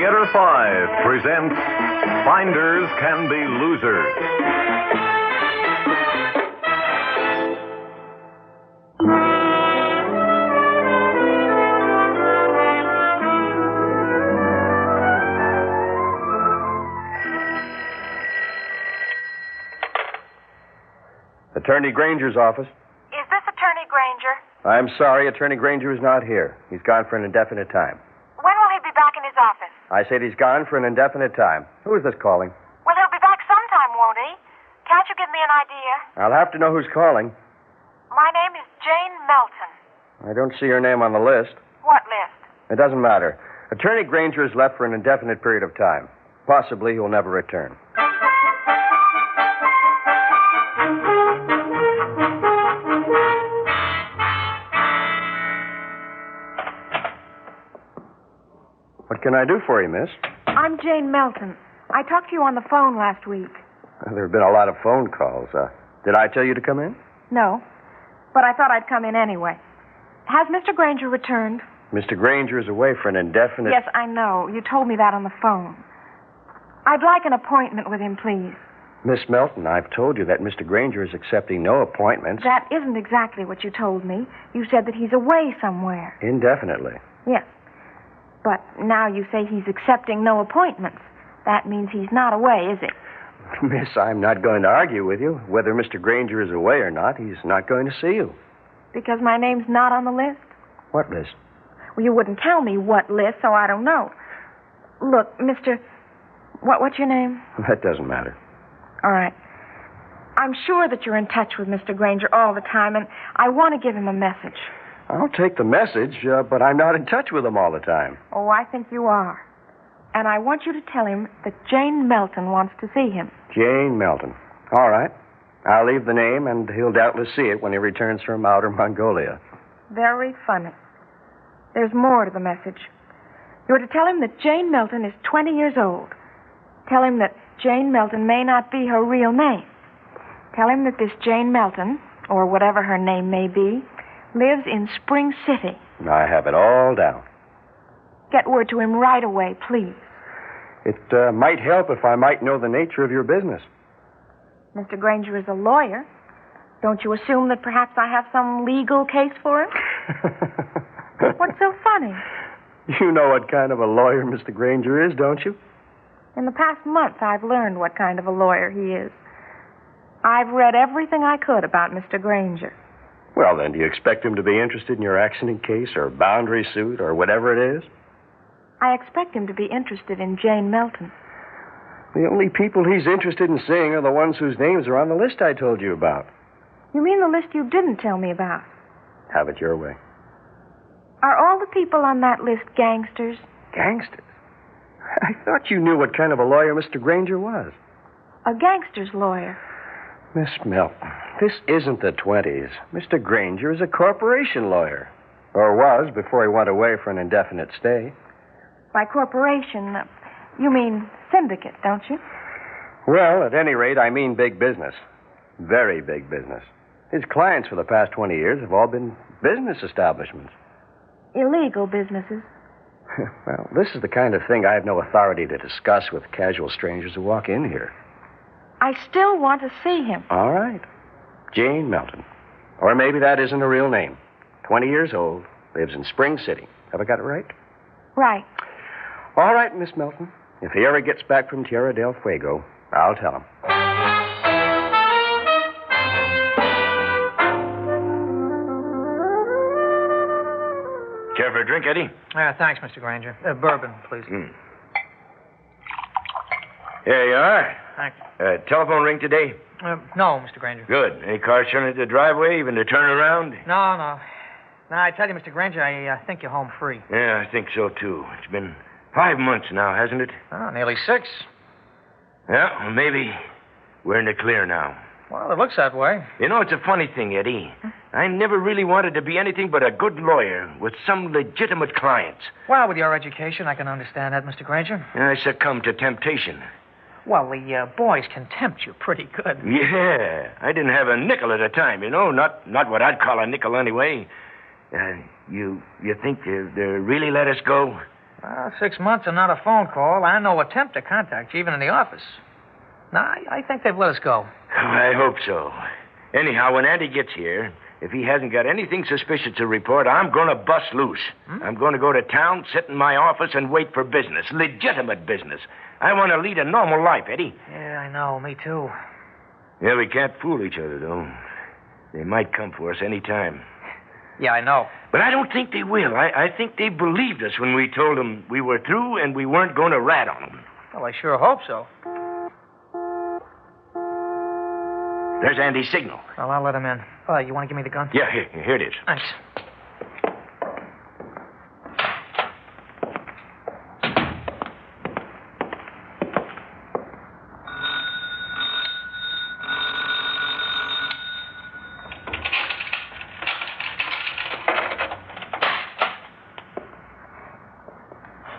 Theater 5 presents Finders Can Be Losers. Attorney Granger's office. Is this Attorney Granger? I'm sorry, Attorney Granger is not here. He's gone for an indefinite time. When will he be back in his office? I said he's gone for an indefinite time. Who is this calling? Well, he'll be back sometime, won't he? Can't you give me an idea? I'll have to know who's calling. My name is Jane Melton. I don't see your name on the list. What list? It doesn't matter. Attorney Granger is left for an indefinite period of time. Possibly he'll never return. What can I do for you, miss? I'm Jane Melton. I talked to you on the phone last week. There have been a lot of phone calls. Did I tell you to come in? No, but I thought I'd come in anyway. Has Mr. Granger returned? Mr. Granger is away for an indefinite... Yes, I know. You told me that on the phone. I'd like an appointment with him, please. Miss Melton, I've told you that Mr. Granger is accepting no appointments. That isn't exactly what you told me. You said that he's away somewhere. Indefinitely. Yes. But now you say he's accepting no appointments. That means he's not away, is it? Miss, I'm not going to argue with you. Whether Mr. Granger is away or not, he's not going to see you. Because my name's not on the list? What list? Well, you wouldn't tell me what list, so I don't know. Look, Mr. What's your name? That doesn't matter. All right. I'm sure that you're in touch with Mr. Granger all the time, and I want to give him a message. I'll take the message, but I'm not in touch with him all the time. Oh, I think you are. And I want you to tell him that Jane Melton wants to see him. Jane Melton. All right. I'll leave the name, and he'll doubtless see it when he returns from outer Mongolia. Very funny. There's more to the message. You're to tell him that Jane Melton is 20 years old. Tell him that Jane Melton may not be her real name. Tell him that this Jane Melton, or whatever her name may be, lives in Spring City. I have it all down. Get word to him right away, please. It might help if I might know the nature of your business. Mr. Granger is a lawyer. Don't you assume that perhaps I have some legal case for him? What's so funny? You know what kind of a lawyer Mr. Granger is, don't you? In the past month, I've learned what kind of a lawyer he is. I've read everything I could about Mr. Granger. Well, then, do you expect him to be interested in your accident case or boundary suit or whatever it is? I expect him to be interested in Jane Melton. The only people he's interested in seeing are the ones whose names are on the list I told you about. You mean the list you didn't tell me about? Have it your way. Are all the people on that list gangsters? Gangsters? I thought you knew what kind of a lawyer Mr. Granger was. A gangster's lawyer. Miss Melton, this isn't the 20s. Mr. Granger is a corporation lawyer. Or was before he went away for an indefinite stay. By corporation, you mean syndicate, don't you? Well, at any rate, I mean big business. Very big business. His clients for the past 20 years have all been business establishments. Illegal businesses. Well, this is the kind of thing I have no authority to discuss with casual strangers who walk in here. I still want to see him. All right. Jane Melton. Or maybe that isn't a real name. 20 years old, lives in Spring City. Have I got it right? Right. All right, Miss Melton. If he ever gets back from Tierra del Fuego, I'll tell him. Care for a drink, Eddie? Thanks, Mr. Granger. Bourbon, please. Here you are. Thanks. Telephone ring today? No, Mr. Granger. Good. Any cars showing at the driveway, even to turn around? No. No, I tell you, Mr. Granger, I think you're home free. Yeah, I think so, too. It's been 5 months now, hasn't it? Oh, nearly 6. Yeah, well, maybe we're in the clear now. Well, it looks that way. You know, it's a funny thing, Eddie. I never really wanted to be anything but a good lawyer with some legitimate clients. Well, with your education, I can understand that, Mr. Granger. I succumbed to temptation. Well, the boys can tempt you pretty good. Yeah, I didn't have a nickel at a time, you know. Not what I'd call a nickel anyway. You think they really let us go? Well, 6 months and not a phone call, and no attempt to contact you, even in the office. No, I think they've let us go. I hope so. Anyhow, when Andy gets here, if he hasn't got anything suspicious to report, I'm going to bust loose. I'm going to go to town, sit in my office, and wait for business. Legitimate business. I want to lead a normal life, Eddie. Yeah, I know. Me too. Yeah, we can't fool each other, though. They might come for us any time. Yeah, I know. But I don't think they will. I think they believed us when we told them we were through and we weren't going to rat on them. Well, I sure hope so. There's Andy's signal. Well, I'll let him in. You want to give me the gun? Yeah, here it is. Thanks.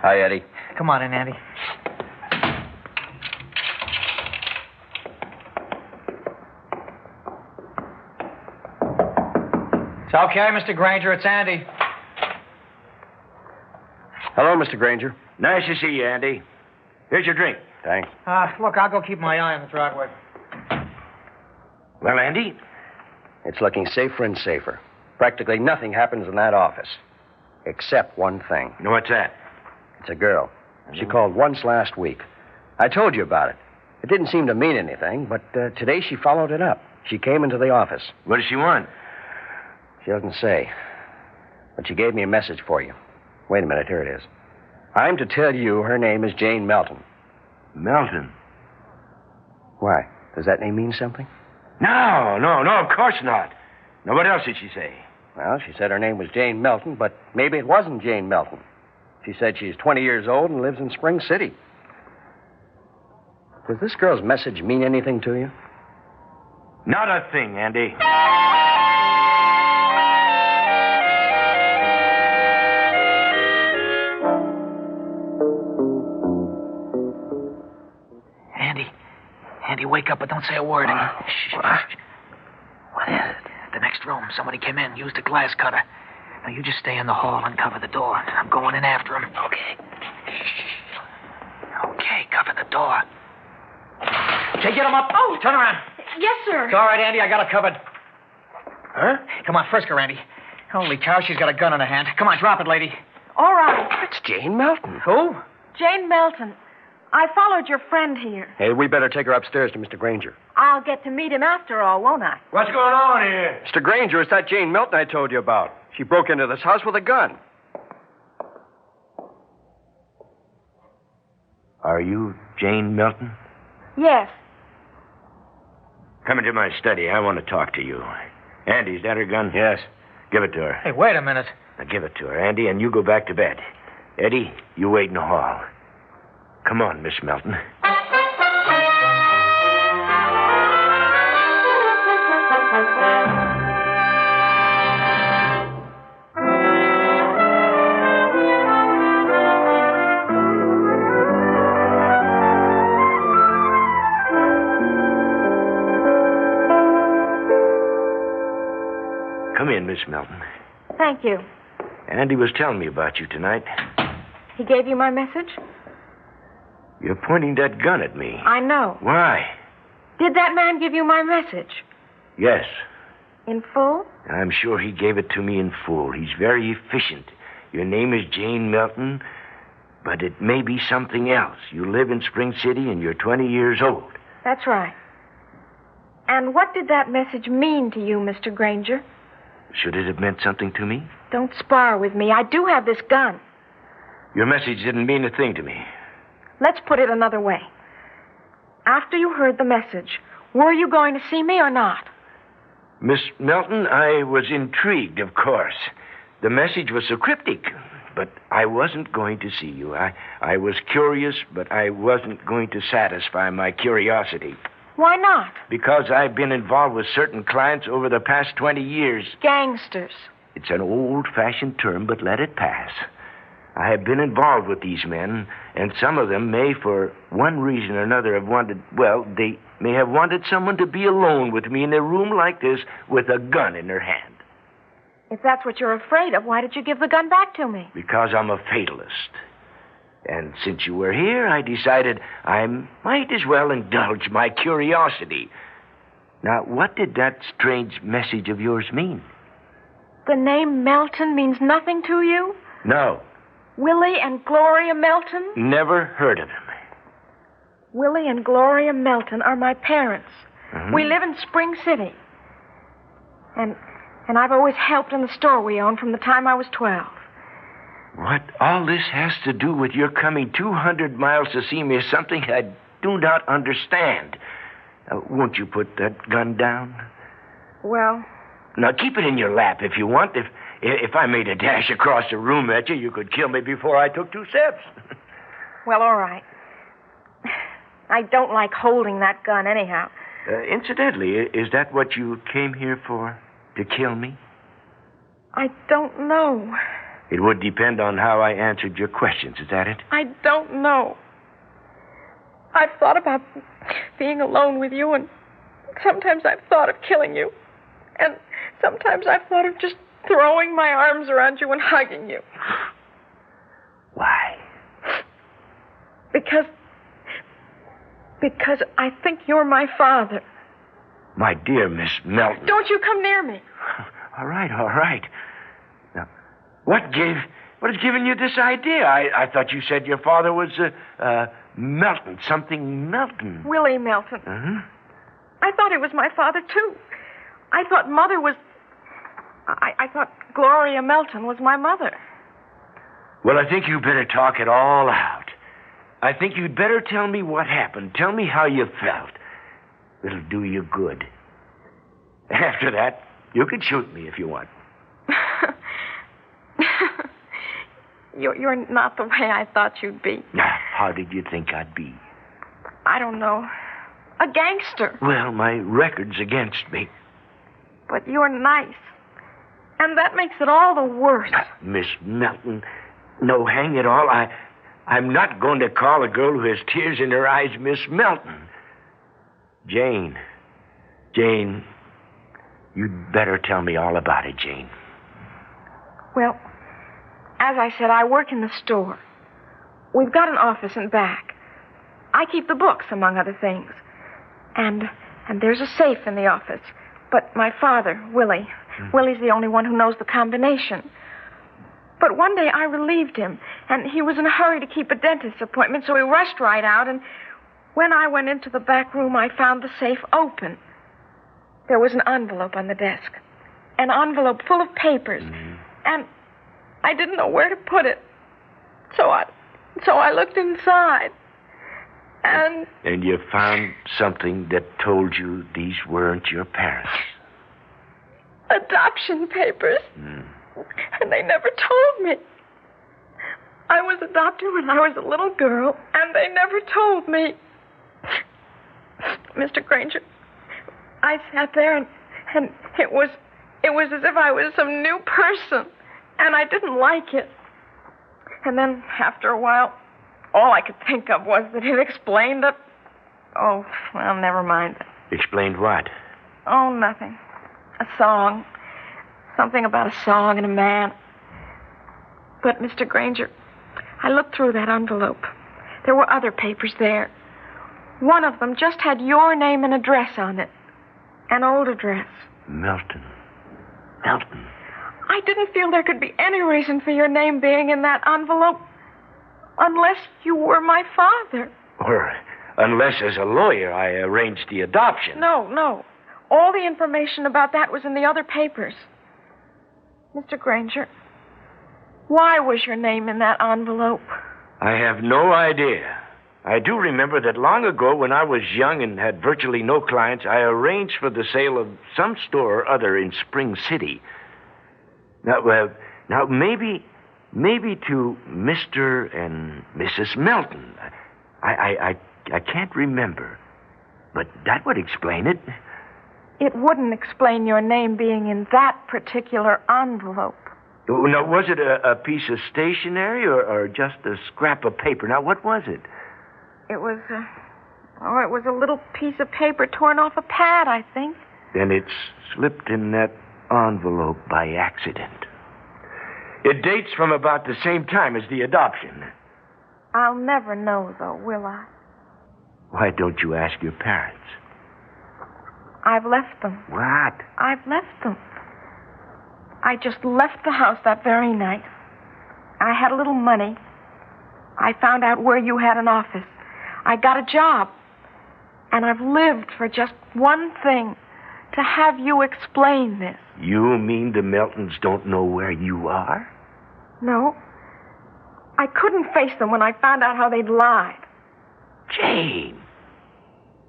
Hi, Eddie. Come on in, Andy. It's okay, Mr. Granger. It's Andy. Hello, Mr. Granger. Nice to see you, Andy. Here's your drink. Thanks. Look, I'll go keep my eye on the driveway. Well, Andy? It's looking safer and safer. Practically nothing happens in that office. Except one thing. What's that? It's a girl. She called once last week. I told you about it. It didn't seem to mean anything, but today she followed it up. She came into the office. What does she want? She doesn't say. But she gave me a message for you. Wait a minute, here it is. I'm to tell you her name is Jane Melton. Melton? Why? Does that name mean something? No, of course not. Now, what else did she say? Well, she said her name was Jane Melton, but maybe it wasn't Jane Melton. She said she's 20 years old and lives in Spring City. Does this girl's message mean anything to you? Not a thing, Andy. Andy, wake up, but don't say a word. Shh. What is it? The next room. Somebody came in, used a glass cutter. Now, you just stay in the hall and cover the door. I'm going in after him. Okay. Okay, cover the door. Okay, get him up. Oh, turn around. Yes, sir. It's all right, Andy. I got it covered. Huh? Come on, frisk her, Andy. Holy cow, she's got a gun in her hand. Come on, drop it, lady. All right. It's Jane Melton. Who? Jane Melton. I followed your friend here. Hey, we better take her upstairs to Mr. Granger. I'll get to meet him after all, won't I? What's going on here? Mr. Granger, it's that Jane Melton I told you about. She broke into this house with a gun. Are you Jane Melton? Yes. Come into my study. I want to talk to you. Andy, is that her gun? Yes. Give it to her. Hey, wait a minute. Now, give it to her, Andy, and you go back to bed. Eddie, you wait in the hall. Come on, Miss Melton. Come in, Miss Melton. Thank you. Andy was telling me about you tonight. He gave you my message? You're pointing that gun at me. I know. Why? Did that man give you my message? Yes. In full? I'm sure he gave it to me in full. He's very efficient. Your name is Jane Melton, but it may be something else. You live in Spring City and you're 20 years old. That's right. And what did that message mean to you, Mr. Granger? Should it have meant something to me? Don't spar with me. I do have this gun. Your message didn't mean a thing to me. Let's put it another way. After you heard the message, were you going to see me or not? Miss Melton, I was intrigued, of course. The message was so cryptic, but I wasn't going to see you. I was curious, but I wasn't going to satisfy my curiosity. Why not? Because I've been involved with certain clients over the past 20 years. Gangsters. It's an old-fashioned term, but let it pass. I have been involved with these men, and some of them may, for one reason or another, have wanted, well, they may have wanted someone to be alone with me in a room like this with a gun in their hand. If that's what you're afraid of, why did you give the gun back to me? Because I'm a fatalist. And since you were here, I decided I might as well indulge my curiosity. Now, what did that strange message of yours mean? The name Melton means nothing to you? No, Willie and Gloria Melton? never heard of him. Willie and Gloria Melton are my parents. Mhm. We live in Spring City. And I've always helped in the store we own from the time I was 12. What all this has to do with your coming 200 miles to see me is something I do not understand. Won't you put that gun down? Well, Now, keep it in your lap if you want. If I made a dash across the room at you, you could kill me before I took 2 steps. all right. I don't like holding that gun anyhow. Incidentally, is that what you came here for? To kill me? I don't know. It would depend on how I answered your questions. Is that it? I don't know. I've thought about being alone with you, and sometimes I've thought of killing you. And sometimes I've thought of just throwing my arms around you and hugging you. Why? Because I think you're my father. My dear Miss Melton. Don't you come near me. All right. Now, what has given you this idea? I thought you said your father was Melton, something Melton. Willie Melton. Uh-huh. I thought it was my father, too. I thought Mother was... I thought Gloria Melton was my mother. Well, I think you better talk it all out. I think you'd better tell me what happened. Tell me how you felt. It'll do you good. After that, you can shoot me if you want. You're not the way I thought you'd be. Now, how did you think I'd be? I don't know. A gangster. Well, my record's against me. But you're nice. And that makes it all the worse. Miss Melton, no, hang it all. I'm not going to call a girl who has tears in her eyes Miss Melton. Jane, you'd better tell me all about it, Jane. Well, as I said, I work in the store. We've got an office in back. I keep the books, among other things. And there's a safe in the office. But my father, Willie, Willie's the only one who knows the combination. But one day I relieved him, and he was in a hurry to keep a dentist's appointment, so he rushed right out, and when I went into the back room, I found the safe open. There was an envelope on the desk. An envelope full of papers. And I didn't know where to put it. So I looked inside. And you found something that told you these weren't your parents. Adoption papers. And they never told me. I was adopted when I was a little girl, and they never told me. Mr. Granger, I sat there and it was as if I was some new person, and I didn't like it. And then, after a while, all I could think of was that it explained that... Oh, well, never mind. Explained what? Oh, nothing. A song. Something about a song and a man. But, Mr. Granger, I looked through that envelope. There were other papers there. One of them just had your name and address on it. An old address. Melton. I didn't feel there could be any reason for your name being in that envelope unless you were my father. Or unless, as a lawyer, I arranged the adoption. No. All the information about that was in the other papers. Mr. Granger, why was your name in that envelope? I have no idea. I do remember that long ago, when I was young and had virtually no clients, I arranged for the sale of some store or other in Spring City. Now maybe to Mr. and Mrs. Melton. I can't remember. But that would explain it. It wouldn't explain your name being in that particular envelope. Now, was it a piece of stationery or just a scrap of paper? Now, what was it? It was a little piece of paper torn off a pad, I think. Then it's slipped in that envelope by accident. It dates from about the same time as the adoption. I'll never know, though, will I? Why don't you ask your parents? I've left them. What? I've left them. I just left the house that very night. I had a little money. I found out where you had an office. I got a job. And I've lived for just one thing, to have you explain this. You mean the Meltons don't know where you are? No. I couldn't face them when I found out how they'd lied. Jane.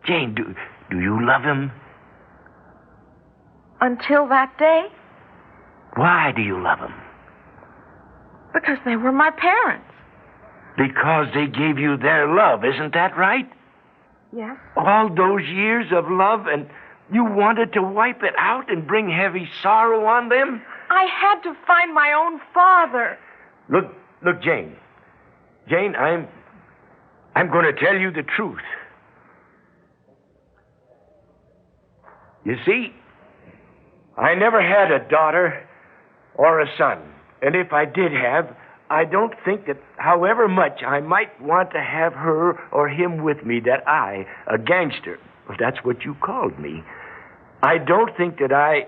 Jane, do you love him? Until that day, Why do you love him? because they were my parents. Because they gave you their love, isn't that right? Yes. All those years of love, and you wanted to wipe it out and bring heavy sorrow on them? I had to find my own father. Look, Jane. Jane, I'm going to tell you the truth. You see, I never had a daughter or a son. And if I did have, I don't think that however much I might want to have her or him with me, that I, a gangster, if that's what you called me, I don't think that I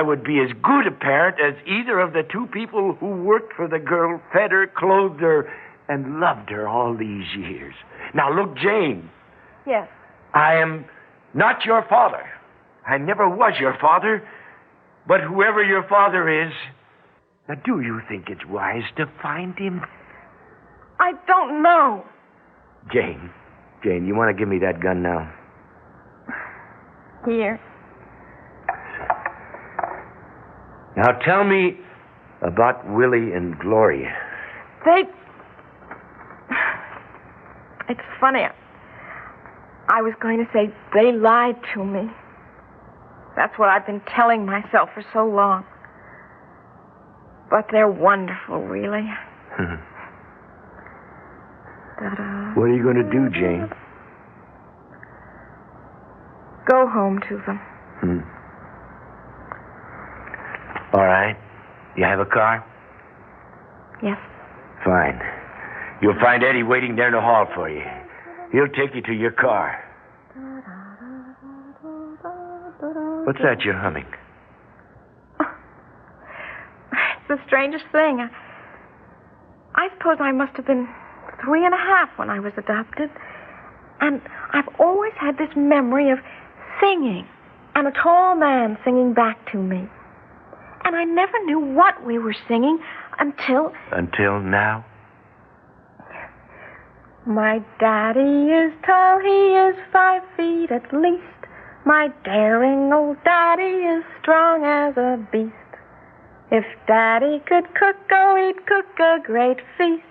would be as good a parent as either of the two people who worked for the girl, fed her, clothed her, and loved her all these years. Now, look, Jane. Yes. I am not your father. I never was your father. But whoever your father is, now, do you think it's wise to find him? I don't know. Jane, you want to give me that gun now? Here. Now, tell me about Willie and Gloria. It's funny. I was going to say they lied to me. That's what I've been telling myself for so long. But they're wonderful, really. What are you going to do, Jane? Go home to them. All right. You have a car? Yes. Fine. You'll find Eddie waiting there in the hall for you. He'll take you to your car. What's that you're humming? It's the strangest thing. I suppose I must have been 3.5 when I was adopted. And I've always had this memory of singing, and a tall man singing back to me. And I never knew what we were singing until... Until now? My daddy is tall, he is 5 feet at least. My daring old daddy is strong as a beast. If daddy could cook, oh, he'd cook a great feast.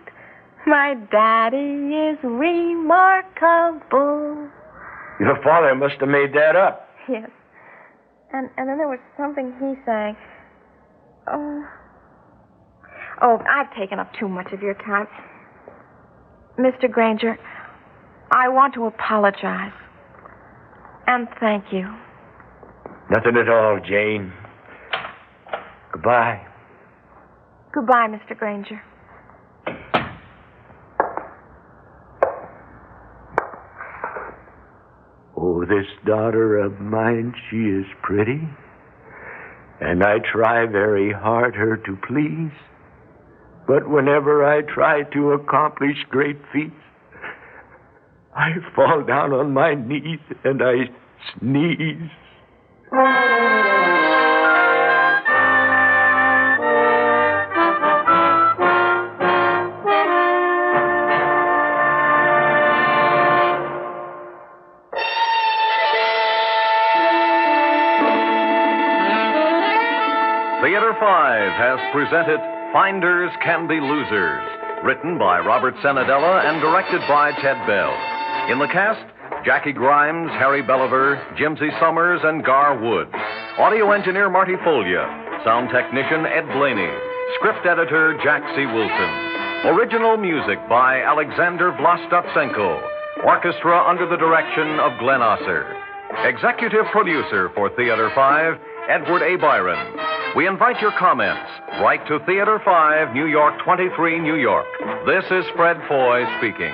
My daddy is remarkable. Your father must have made that up. Yes. And then there was something he sang. Oh, I've taken up too much of your time. Mr. Granger, I want to apologize. And thank you. Nothing at all, Jane. Goodbye. Goodbye, Mr. Granger. Oh, this daughter of mine, she is pretty. And I try very hard her to please. But whenever I try to accomplish great feats, I fall down on my knees and I sneeze. Theater 5 has presented Finders Can Be Losers, written by Robert Senadella and directed by Ted Bell. In the cast, Jackie Grimes, Harry Belliver, Jimsy Summers, and Gar Wood. Audio engineer Marty Folia. Sound technician Ed Blaney. Script editor Jack C. Wilson. Original music by Alexander Vlastotsenko. Orchestra under the direction of Glenn Osser. Executive producer for Theater 5, Edward A. Byron. We invite your comments. Write to Theater 5, New York 23, New York. This is Fred Foy speaking.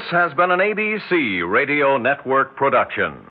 This has been an ABC Radio Network production.